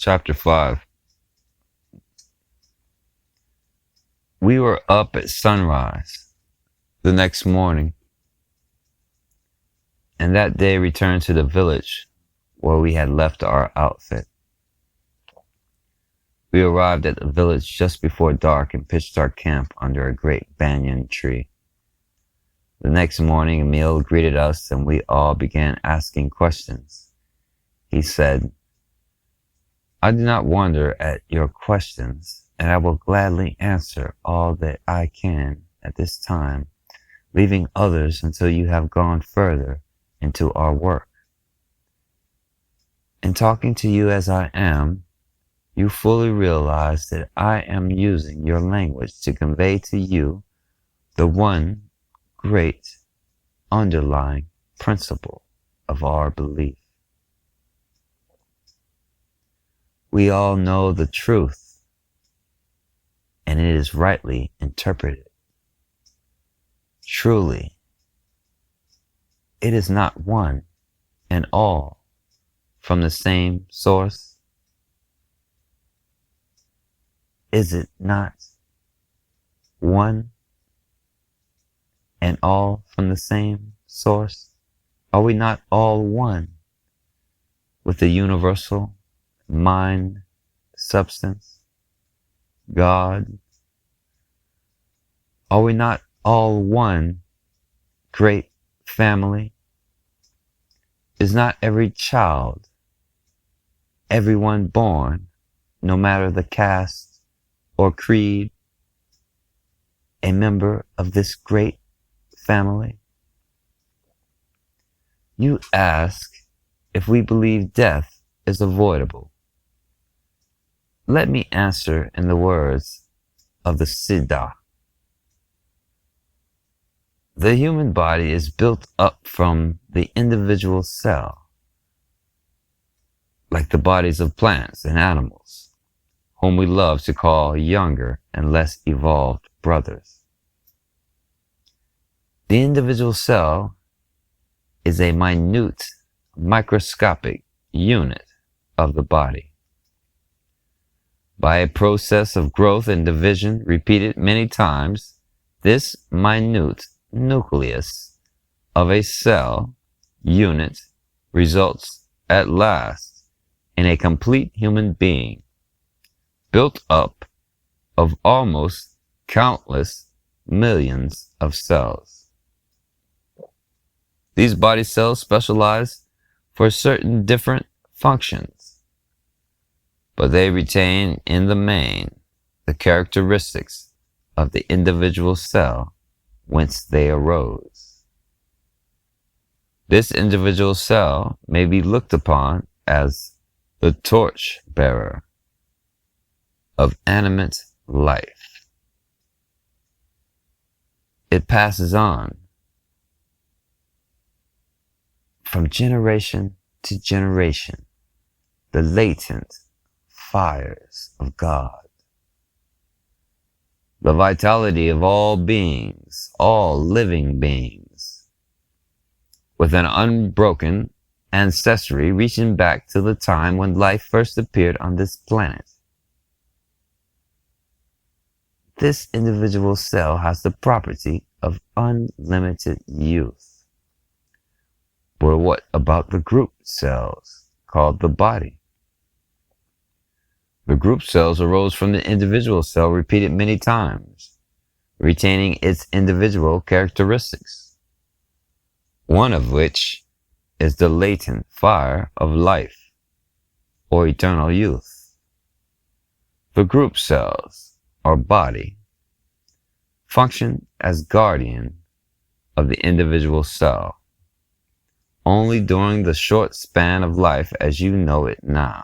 Chapter 5. We were up at sunrise the next morning, and that day returned to the village where we had left our outfit. We arrived at the village just before dark and pitched our camp under a great banyan tree. The next morning, Emil greeted us, and we all began asking questions. He said, "I do not wonder at your questions, and I will gladly answer all that I can at this time, leaving others until you have gone further into our work. In talking to you as I am, you fully realize that I am using your language to convey to you the one great underlying principle of our belief. We all know the truth, and it is rightly interpreted. Truly, it is not one and all from the same source. Is it not one and all from the same source? Are we not all one with the universal mind, substance, God? Are we not all one great family? Is not every child, everyone born, no matter the caste or creed, a member of this great family? You ask if we believe death is avoidable. Let me answer in the words of the Siddha. The human body is built up from the individual cell, like the bodies of plants and animals, whom we love to call younger and less evolved brothers. The individual cell is a minute, microscopic unit of the body. By a process of growth and division repeated many times, this minute nucleus of a cell unit results at last in a complete human being, built up of almost countless millions of cells. These body cells specialize for certain different functions, but they retain in the main the characteristics of the individual cell whence they arose. This individual cell may be looked upon as the torch bearer of animate life. It passes on from generation to generation the latent fires of God. The vitality of all beings, all living beings, with an unbroken ancestry reaching back to the time when life first appeared on this planet. This individual cell has the property of unlimited youth. But what about the group cells called the body? The group cells arose from the individual cell repeated many times, retaining its individual characteristics, one of which is the latent fire of life, or eternal youth. The group cells, or body, function as guardian of the individual cell, only during the short span of life as you know it now.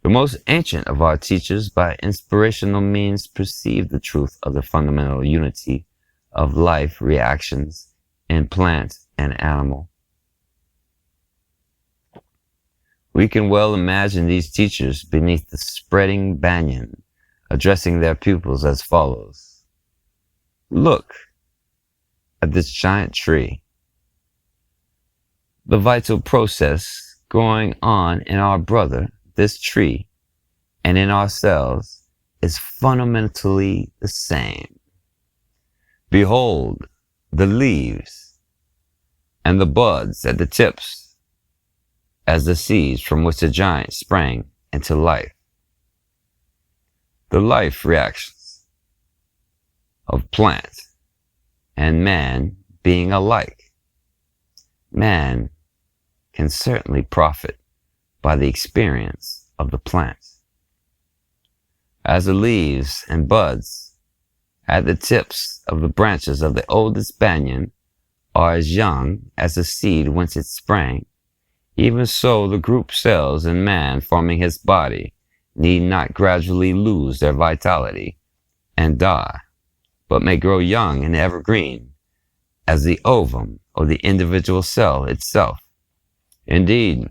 The most ancient of our teachers by inspirational means perceived the truth of the fundamental unity of life reactions in plant and animal. We can well imagine these teachers beneath the spreading banyan addressing their pupils as follows. Look at this giant tree. The vital process going on in our brother, this tree, and in ourselves is fundamentally the same. Behold the leaves and the buds at the tips as the seeds from which a giant sprang into life. The life reactions of plant and man being alike. Man can certainly profit by the experience of the plant. As the leaves and buds at the tips of the branches of the oldest banyan are as young as the seed whence it sprang, even so the group cells in man forming his body need not gradually lose their vitality and die, but may grow young and evergreen as the ovum or the individual cell itself. Indeed,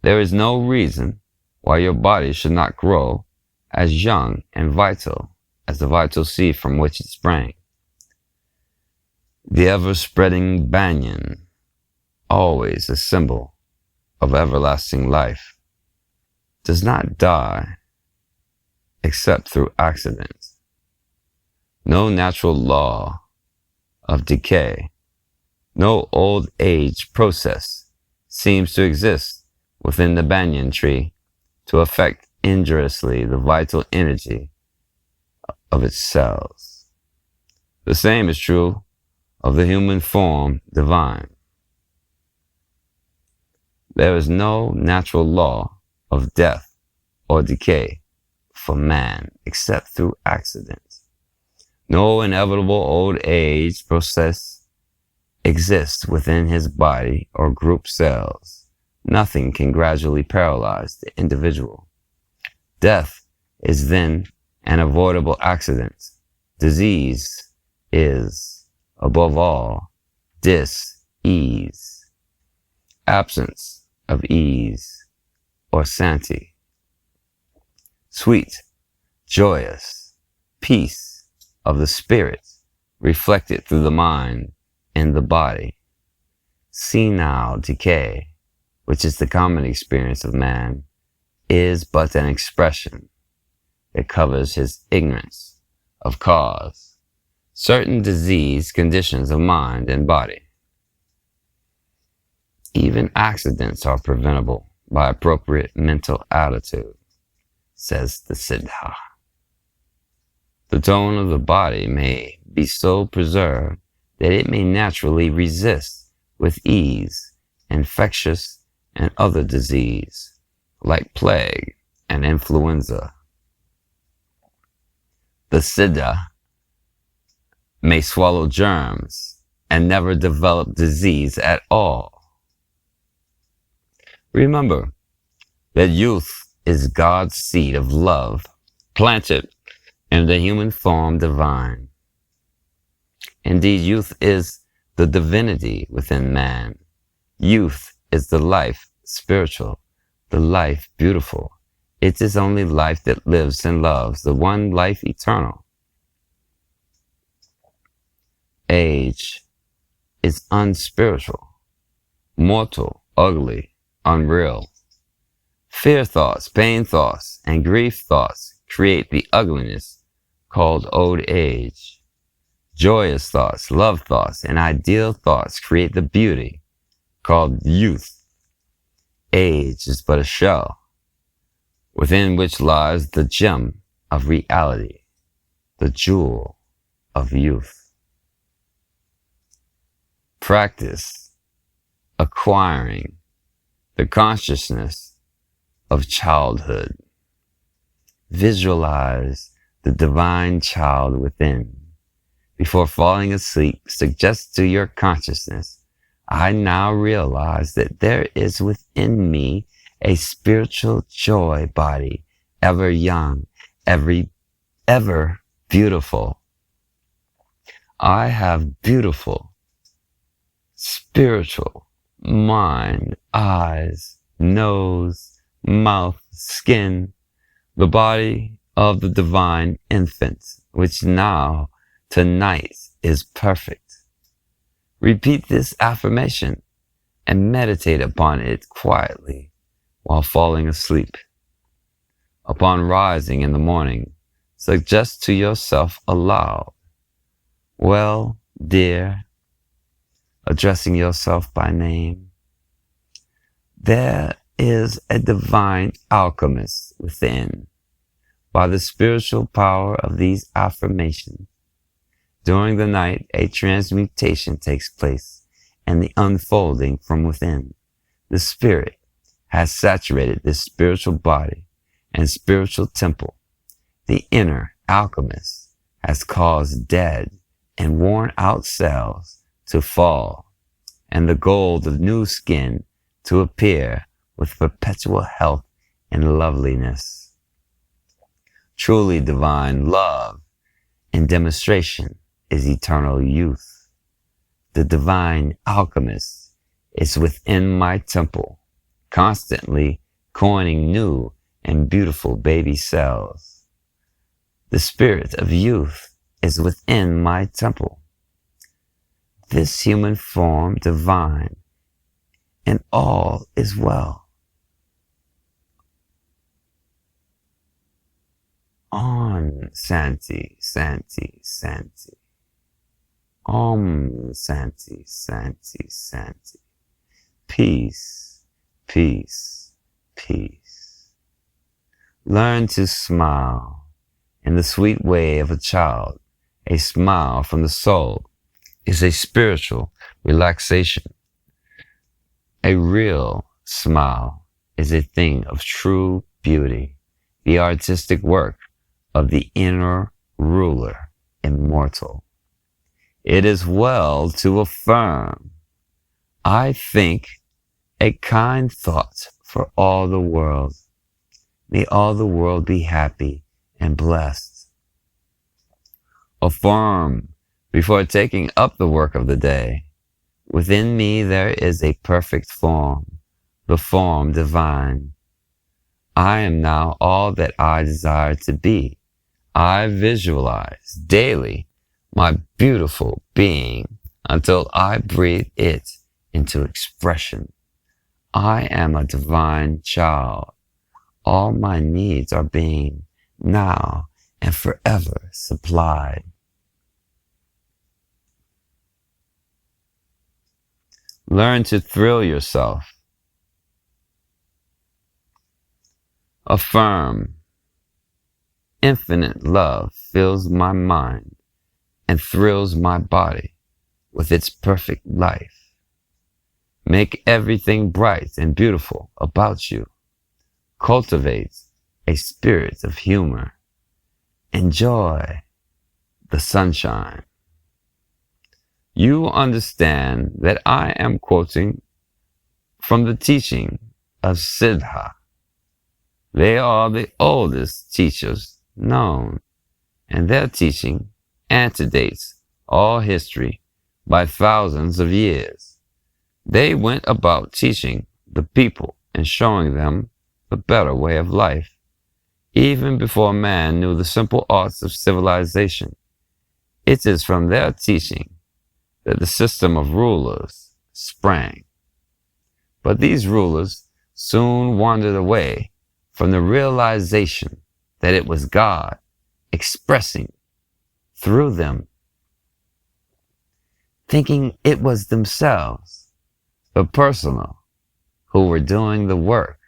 there is no reason why your body should not grow as young and vital as the vital seed from which it sprang. The ever-spreading banyan, always a symbol of everlasting life, does not die except through accident. No natural law of decay, no old age process seems to exist within the banyan tree to affect injuriously the vital energy of its cells. The same is true of the human form divine. There is no natural law of death or decay for man except through accident. No inevitable old age process exists within his body or group cells. Nothing can gradually paralyze the individual. Death is then an avoidable accident. Disease is, above all, dis-ease, absence of ease or sati. Sweet, joyous, peace of the spirit reflected through the mind and the body. Senile decay, which is the common experience of man, is but an expression that covers his ignorance of cause, certain disease conditions of mind and body. Even accidents are preventable by appropriate mental attitude, says the Siddha. The tone of the body may be so preserved that it may naturally resist with ease infectious and other disease, like plague and influenza. The Siddha may swallow germs and never develop disease at all. Remember that youth is God's seed of love, planted in the human form divine. Indeed, youth is the divinity within man. Youth is the life spiritual, the life beautiful. It is only life that lives and loves, the one life eternal. Age is unspiritual, mortal, ugly, unreal. Fear thoughts, pain thoughts, and grief thoughts create the ugliness called old age. Joyous thoughts, love thoughts, and ideal thoughts create the beauty called youth. Age is but a shell within which lies the gem of reality, the jewel of youth. Practice acquiring the consciousness of childhood. Visualize the divine child within. Before falling asleep, suggest to your consciousness, I now realize that there is within me a spiritual joy body, ever young, ever beautiful. I have beautiful, spiritual mind, eyes, nose, mouth, skin, the body of the divine infant, which now, tonight, is perfect. Repeat this affirmation and meditate upon it quietly while falling asleep. Upon rising in the morning, suggest to yourself aloud, "Well, dear," addressing yourself by name, "there is a divine alchemist within." By the spiritual power of these affirmations, during the night a transmutation takes place and the unfolding from within. The Spirit has saturated this spiritual body and spiritual temple. The inner alchemist has caused dead and worn out cells to fall, and the gold of new skin to appear with perpetual health and loveliness. Truly divine love in demonstration is eternal youth. The divine alchemist is within my temple, constantly coining new and beautiful baby cells. The spirit of youth is within my temple. This human form divine, and all is well. Om Santi, Santi, Santi. Om Santi, Santi, Santi. Peace, peace, peace. Learn to smile in the sweet way of a child. A smile from the soul is a spiritual relaxation. A real smile is a thing of true beauty, the artistic work of the inner ruler, immortal. It is well to affirm, "I think a kind thought for all the world. May all the world be happy and blessed." Affirm before taking up the work of the day, "Within me there is a perfect form, the form divine. I am now all that I desire to be. I visualize daily my beautiful being until I breathe it into expression. I am a divine child. All my needs are being now and forever supplied." Learn to thrill yourself. Affirm, "Infinite love fills my mind and thrills my body with its perfect life. Make everything bright and beautiful about you. Cultivate a spirit of humor. Enjoy the sunshine." You understand that I am quoting from the teaching of Siddha. They are the oldest teachers known, and their teaching antedates all history by thousands of years. They went about teaching the people and showing them the better way of life, even before man knew the simple arts of civilization. It is from their teaching that the system of rulers sprang. But these rulers soon wandered away from the realization that it was God expressing through them, thinking it was themselves, the personal, who were doing the work.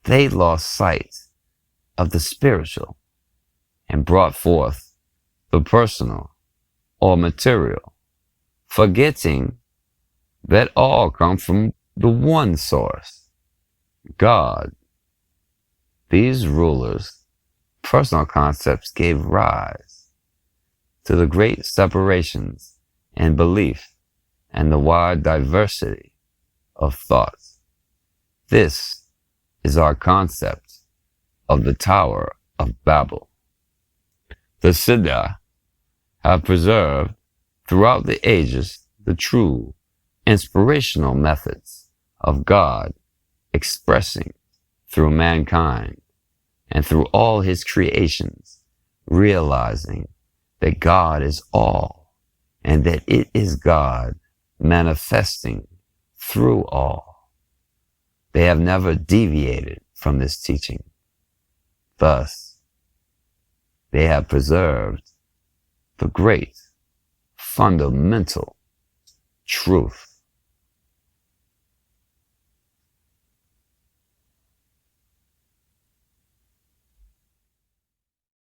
They lost sight of the spiritual and brought forth the personal or material, forgetting that all come from the one source, God. These rulers' personal concepts gave rise to the great separations in belief and the wide diversity of thought. This is our concept of the Tower of Babel. The Siddha have preserved throughout the ages the true inspirational methods of God expressing through mankind and through all his creations, realizing that God is all and that it is God manifesting through all. They have never deviated from this teaching. Thus, they have preserved the great fundamental truth